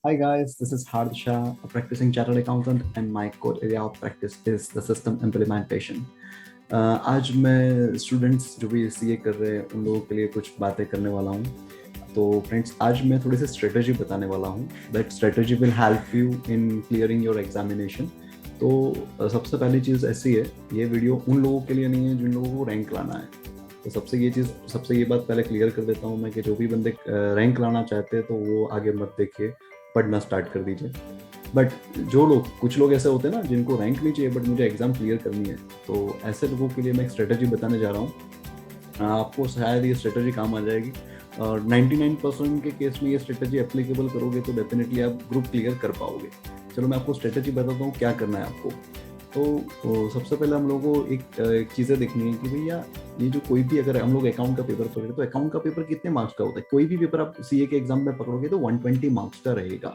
Hi guys, this is Harsha, a practicing chartered accountant, and my core area of practice is the system implementation. आज मैं students जो भी CA कर रहे हैं उन लोगों के लिए कुछ बातें करने वाला हूँ. तो फ्रेंड्स, आज मैं थोड़ी सी स्ट्रेटजी बताने वाला हूँ. That strategy will help you in clearing your examination. तो सबसे पहली चीज़ ऐसी है, ये वीडियो उन लोगों के लिए नहीं है जिन लोगों को रैंक लाना है. तो सबसे ये बात पहले क्लियर कर देता हूँ मैं कि जो भी बंदे रैंक लाना चाहते हैं तो वो आगे मत देखिए, पढ़ना स्टार्ट कर दीजिए. बट कुछ लोग ऐसे होते हैं ना जिनको रैंक नहीं चाहिए बट मुझे एग्जाम क्लियर करनी है, तो ऐसे लोगों के लिए मैं एक स्ट्रेटजी बताने जा रहा हूँ. आपको शायद ये स्ट्रेटजी काम आ जाएगी और 99% के केस में ये स्ट्रेटजी एप्लीकेबल करोगे तो डेफिनेटली आप ग्रुप क्लियर कर पाओगे. चलो मैं आपको स्ट्रेटजी बताता हूँ क्या करना है आपको. तो सबसे पहले हम लोगों को एक चीज़ें देखनी है कि भैया ये जो कोई भी, अगर हम लोग अकाउंट का पेपर पकड़े तो अकाउंट का पेपर कितने मार्क्स का होता है. कोई भी पेपर आप सीए के एग्जाम में पकड़ोगे तो 120 मार्क्स का रहेगा,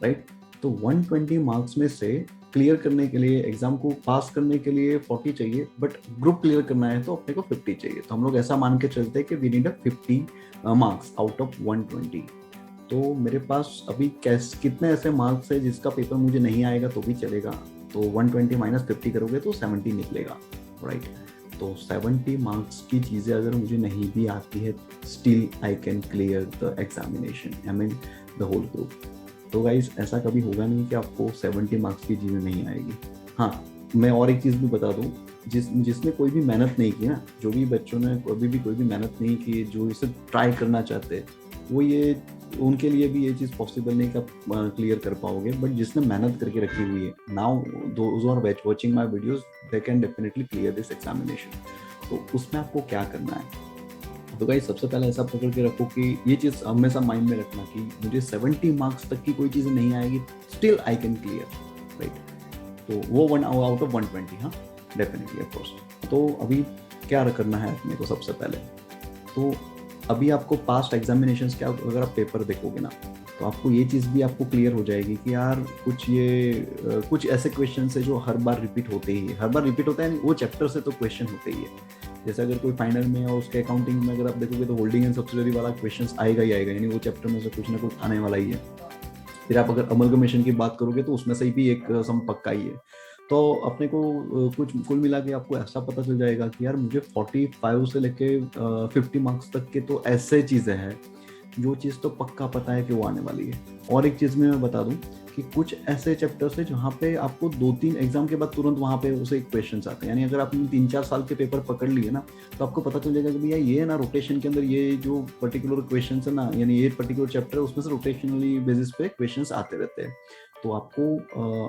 राइट. तो 120 मार्क्स में से क्लियर करने के लिए, एग्जाम को पास करने के लिए 40 चाहिए, बट ग्रुप क्लियर करना है तो अपने को 50 चाहिए. तो हम लोग ऐसा मान के चलते हैं कि we need a 50 marks out of 120. तो मेरे पास अभी कितने ऐसे मार्क्स है जिसका पेपर मुझे नहीं आएगा तो भी चलेगा. तो 120 माइनस 50 करोगे तो 70 निकलेगा, राइट. तो 70 मार्क्स की चीज़ें अगर मुझे नहीं भी आती है, still I can clear the examination, I mean the whole group. तो गाइस, ऐसा कभी होगा नहीं कि आपको 70 मार्क्स की चीज़ें नहीं आएगी. हाँ, मैं और एक चीज़ भी बता दूँ, जिसने कोई भी मेहनत नहीं की ना, जो भी बच्चों ने कभी भी कोई भी मेहनत नहीं की, जो इसे ट्राई करना चाहते हैं, वो ये उनके लिए भी ये चीज़ पॉसिबल नहीं कि आप क्लियर कर पाओगे. बट जिसने मेहनत करके रखी हुई है, now those are watching my videos, they can definitely clear this examination. तो उसमें आपको क्या करना है. तो गाइस, सबसे पहले ऐसा पकड़ के रखो कि ये चीज़ हमेशा माइंड में रखना कि मुझे 70 मार्क्स तक की कोई चीज़ नहीं आएगी, still I can clear, right. तो वो आउट ऑफ 120, हाँ, डेफिनेटली ऑफ कोर्स. तो अभी क्या करना है अपने को. सबसे पहले तो अभी आपको पास्ट एग्जामिनेशंस के, अगर आप पेपर देखोगे ना, तो आपको ये चीज़ भी आपको क्लियर हो जाएगी कि यार कुछ ऐसे क्वेश्चन है जो हर बार रिपीट होते ही है. हर बार रिपीट होता है, वो चैप्टर से तो क्वेश्चन होते ही है. जैसे अगर कोई फाइनल में और उसके अकाउंटिंग में अगर आप देखोगे तो होल्डिंग एंड सब्सिडरी वाला क्वेश्चन आएगा ही आएगा, यानी वो चैप्टर में से कुछ ना कुछ आने वाला ही है. फिर आप अगर अमलगमेशन की बात करोगे तो उसमें से भी एक सम पक्का ही है. तो अपने को कुछ कुल मिला के आपको ऐसा पता चल जाएगा कि यार मुझे 45 से लेके 50 मार्क्स तक के तो ऐसे चीज़ें हैं जो चीज़ तो पक्का पता है कि वो आने वाली है. और एक चीज़ में मैं बता दूं कि कुछ ऐसे चैप्टर्स है जहाँ पे आपको 2-3 एग्जाम के बाद तुरंत वहाँ पे उसे क्वेश्चंस आते हैं. यानी अगर आपने 3-4 साल के पेपर पकड़ लिए ना, तो आपको पता चल जाएगा कि भैया ये ना रोटेशन के अंदर ये जो पर्टिकुलर क्वेश्चन है ना, यानी ये पर्टिकुलर चैप्टर है, उसमें से रोटेशनली बेसिस पे क्वेश्चन आते रहते हैं. तो आपको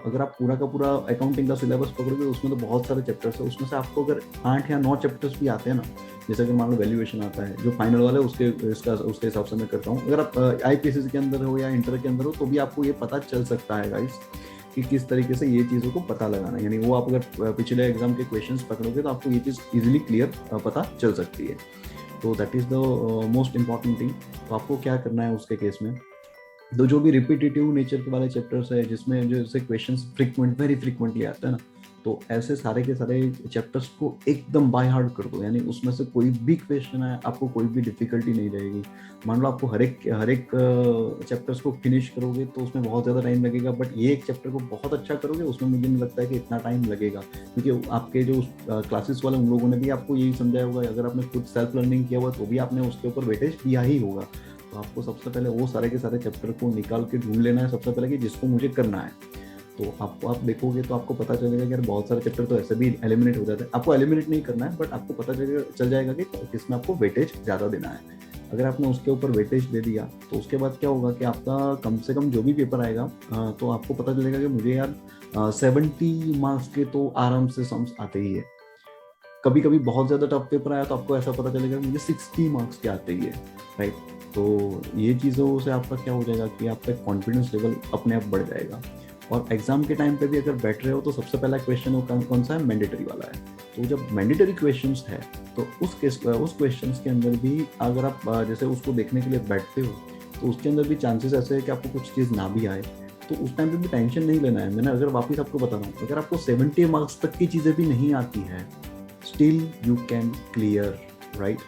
अगर आप पूरा का पूरा अकाउंटिंग का सिलेबस पकड़ोगे तो उसमें तो बहुत सारे चैप्टर्स है. उसमें से आपको अगर 8 या 9 चैप्टर्स भी आते हैं ना, जैसे कि मान लो वैल्यूएशन आता है जो फाइनल वाला है, उसके हिसाब से मैं करता हूँ. अगर आप आईपीएससी के अंदर हो या इंटर के अंदर हो तो भी आपको ये पता चल सकता है गाइस कि किस तरीके से ये चीज़ों को पता लगाना है. यानी वो आप अगर पिछले एग्जाम के क्वेश्चंस पकड़ोगे तो आपको ये चीज़ इजीली क्लियर पता चल सकती है. तो that is the most important thing. तो आपको क्या करना है उसके केस में, तो जो भी रिपीटेटिव नेचर के वाले चैप्टर्स है जिसमें जैसे क्वेश्चंस वेरी फ्रिक्वेंटली आते हैं ना, तो ऐसे सारे के सारे चैप्टर्स को एकदम बाय हार्ट कर दो. यानी उसमें से कोई भी क्वेश्चन है, आपको कोई भी डिफिकल्टी नहीं रहेगी. मान लो आपको हर एक चैप्टर्स को फिनिश करोगे तो उसमें बहुत ज़्यादा टाइम लगेगा, बट ये एक चैप्टर को बहुत अच्छा करोगे उसमें मुझे नहीं लगता है कि इतना टाइम लगेगा. क्योंकि आपके जो क्लासेस वाले उन लोगों ने भी आपको यही समझाया होगा. अगर आपने खुद सेल्फ लर्निंग किया हुआ तो भी आपने उसके ऊपर वेटेज दिया ही होगा. तो आपको सबसे पहले वो सारे के सारे चैप्टर को निकाल के ढूंढ लेना है सबसे पहले कि जिसको मुझे करना है. तो आप देखोगे तो आपको पता चलेगा कि यार बहुत सारे चैप्टर तो ऐसे भी एलिमिनेट हो जाते हैं. आपको एलिमिनेट नहीं करना है, बट आपको पता चल जाएगा कि किसमें आपको वेटेज ज़्यादा देना है. अगर आपने उसके ऊपर वेटेज दे दिया तो उसके बाद क्या होगा कि आपका कम से कम जो भी पेपर आएगा, तो आपको पता चलेगा कि मुझे यार 70 मार्क्स के तो आराम से सम्स आते ही है. कभी कभी बहुत ज़्यादा टफ पेपर आया तो आपको ऐसा पता चलेगा कि मुझे 60 मार्क्स के आते ही है, राइट. तो ये चीज़ों से आपका क्या हो जाएगा कि आपका कॉन्फिडेंस लेवल अपने आप बढ़ जाएगा. और एग्जाम के टाइम पे भी अगर बैठ रहे हो तो सबसे पहला क्वेश्चन कौन सा है, मैंडेटरी वाला है. तो जब मैंडेटरी क्वेश्चंस है तो उस क्वेश्चंस के अंदर भी अगर आप जैसे उसको देखने के लिए बैठते हो तो उसके अंदर भी चांसेस ऐसे है कि आपको कुछ चीज़ ना भी आए. तो उस टाइम पे भी टेंशन नहीं लेना है. मैंने अगर वापस आपको बता रहा हूँ, अगर आपको 70 मार्क्स तक की चीज़ें भी नहीं आती है, still you can clear, right.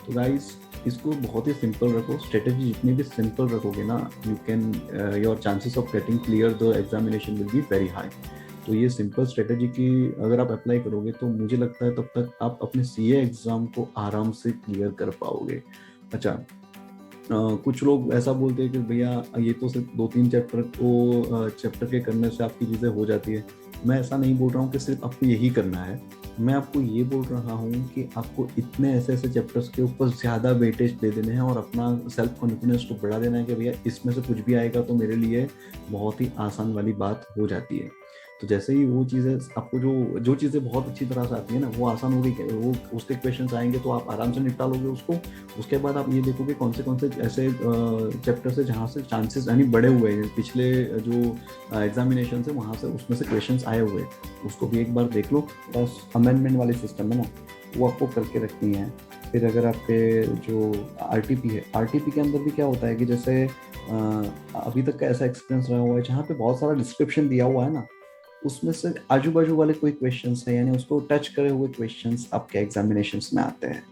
तो गाइस, इसको बहुत ही सिंपल रखो, स्ट्रेटेजी जितनी भी सिंपल रखोगे ना, you can your chances of getting clear the examination will be very high. तो ये सिंपल स्ट्रेटेजी की अगर आप अप्लाई करोगे तो मुझे लगता है तब तक आप अपने सीए एग्जाम को आराम से क्लियर कर पाओगे। अच्छा, कुछ लोग ऐसा बोलते हैं कि भैया ये तो सिर्फ 2-3 चैप्टर को चैप्टर के करने से आपकी चीज़ें हो जाती है। मैं ऐसा नहीं बोल रहा हूँ कि सिर्फ आपको यही करना है, मैं आपको ये बोल रहा हूँ कि आपको इतने ऐसे ऐसे चैप्टर्स के ऊपर ज़्यादा वेटेज दे देने हैं और अपना सेल्फ कॉन्फिडेंस को बढ़ा देना है कि भैया इसमें से कुछ भी आएगा तो मेरे लिए बहुत ही आसान वाली बात हो जाती है। तो जैसे ही वो चीज़ें आपको जो जो चीज़ें बहुत अच्छी तरह से आती है ना, वो आसान हो गई, वो उसके क्वेश्चन आएंगे तो आप आराम से निपटा लोगे उसको। उसके बाद आप ये देखोगे कौन से ऐसे चैप्टर्स है जहाँ से चांसेस यानी बड़े हुए हैं, पिछले जो एग्जामिनेशन है वहाँ से उसमें से क्वेश्चंस आए हुए, उसको भी एक बार देख लो। बस अमेंडमेंट वाली सिस्टम है ना, वो आपको करके रखनी है। फिर अगर आपके जो आरटीपी है, आरटीपी के अंदर भी क्या होता है कि जैसे अभी तक का ऐसा एक्सपीरियंस रहा हुआ है जहाँ पे बहुत सारा डिस्क्रिप्शन दिया हुआ है ना, उसमें से आजू बाजू वाले कोई क्वेश्चंस है यानी उसको टच करे हुए क्वेश्चंस आपके एग्जामिनेशंस में आते हैं।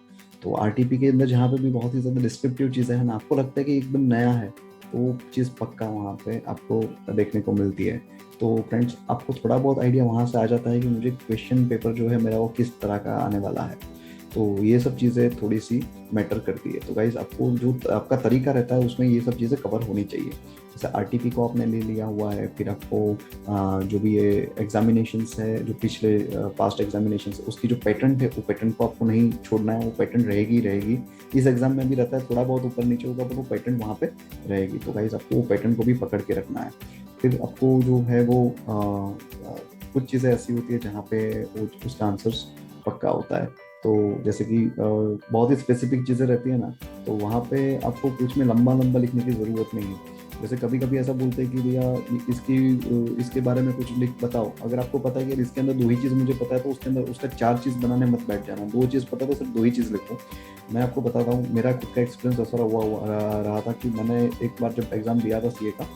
तो आरटीपी के अंदर जहाँ पे भी बहुत ही ज़्यादा डिस्क्रिप्टिव चीज़ें हैं ना, आपको लगता है कि एकदम नया है, तो वो चीज़ पक्का वहाँ पे आपको देखने को मिलती है। तो फ्रेंड्स, आपको थोड़ा बहुत आइडिया वहाँ से आ जाता है कि मुझे क्वेश्चन पेपर जो है मेरा वो किस तरह का आने वाला है। तो ये सब चीज़ें थोड़ी सी मैटर करती है। तो गाइज, आपको जो आपका तरीका रहता है उसमें ये सब चीज़ें कवर होनी चाहिए। जैसे आरटीपी को आपने ले लिया हुआ है, फिर आपको जो भी ये एग्जामिनेशंस है, जो पिछले पास्ट एग्जामिनेशंस है, उसकी जो पैटर्न है वो पैटर्न को आपको नहीं छोड़ना है, वो पैटर्न रहेगी रहेगी। इस एग्जाम में भी रहता है, थोड़ा बहुत ऊपर नीचे होगा, पर वो पैटर्न वहाँ पे रहेगी। तो गाइज, आपको वो पैटर्न को भी पकड़ के रखना है। फिर आपको जो है वो कुछ चीज़ें ऐसी होती है जहाँ पे उसका आंसर्स पक्का होता है। तो जैसे कि बहुत ही स्पेसिफिक चीज़ें रहती है ना, तो वहाँ पे आपको कुछ में लंबा लंबा लिखने की ज़रूरत नहीं है। जैसे कभी कभी ऐसा बोलते हैं कि भैया इसके बारे में कुछ लिख बताओ। अगर आपको पता है कि इसके अंदर 2 ही चीज़ मुझे पता है तो उसके अंदर उसका 4 चीज़ बनाने मत बैठ जाना। 2 चीज़ पता तो सिर्फ 2 ही चीज़ लिखो। मैं आपको बताता हूँ, मेरा खुद का एक्सपीरियंस ऐसा रहा था कि मैंने एक बार जब एग्ज़ाम दिया था सीए का,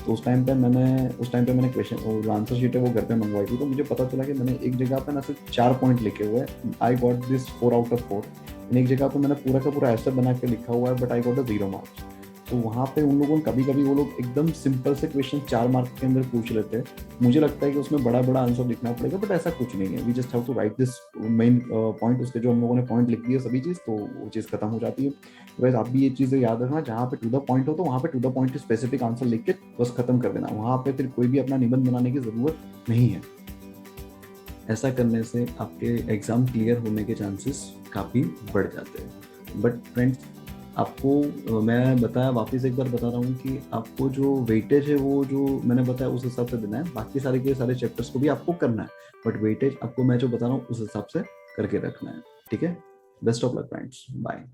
तो उस टाइम पे मैंने क्वेश्चन जो आंसर शीट है वो घर पे मंगवाई थी। तो मुझे पता चला कि मैंने एक जगह पे ना सिर्फ 4 पॉइंट लिखे हुए हैं, I got this 4 out of 4। एक जगह पे मैंने पूरा का पूरा ऐसे बना के लिखा हुआ है, but I got a 0 marks. तो वहाँ पे उन लोगों ने कभी कभी वो लोग एकदम सिंपल से क्वेश्चन 4 मार्क के अंदर पूछ लेते हैं। मुझे लगता है कि उसमें बड़ा बड़ा आंसर लिखना पड़ेगा, बट ऐसा कुछ नहीं है। We just have to write this main point. उसके जो हम लोगों ने पॉइंट लिख दिए सभी चीज़, तो वो चीज़ खत्म हो जाती है। वैसे आप भी ये चीज़ें याद रखना, जहाँ पे टू द पॉइंट हो तो वहाँ पे to the point specific answer लिख के बस खत्म कर देना। वहाँ पे फिर कोई भी अपना निबंध बनाने की ज़रूरत नहीं है। ऐसा करने से आपके एग्ज़ाम क्लियर होने के चांसेस काफ़ी बढ़ जाते हैं। बट फ्रेंड्स, आपको मैं बताया, वापस एक बार बता रहा हूँ कि आपको जो वेटेज है वो जो मैंने बताया उस हिसाब से देना है। बाकी सारे के सारे चैप्टर्स को भी आपको करना है, बट वेटेज आपको मैं जो बता रहा हूँ उस हिसाब से करके रखना है। ठीक है? Best of luck friends, bye.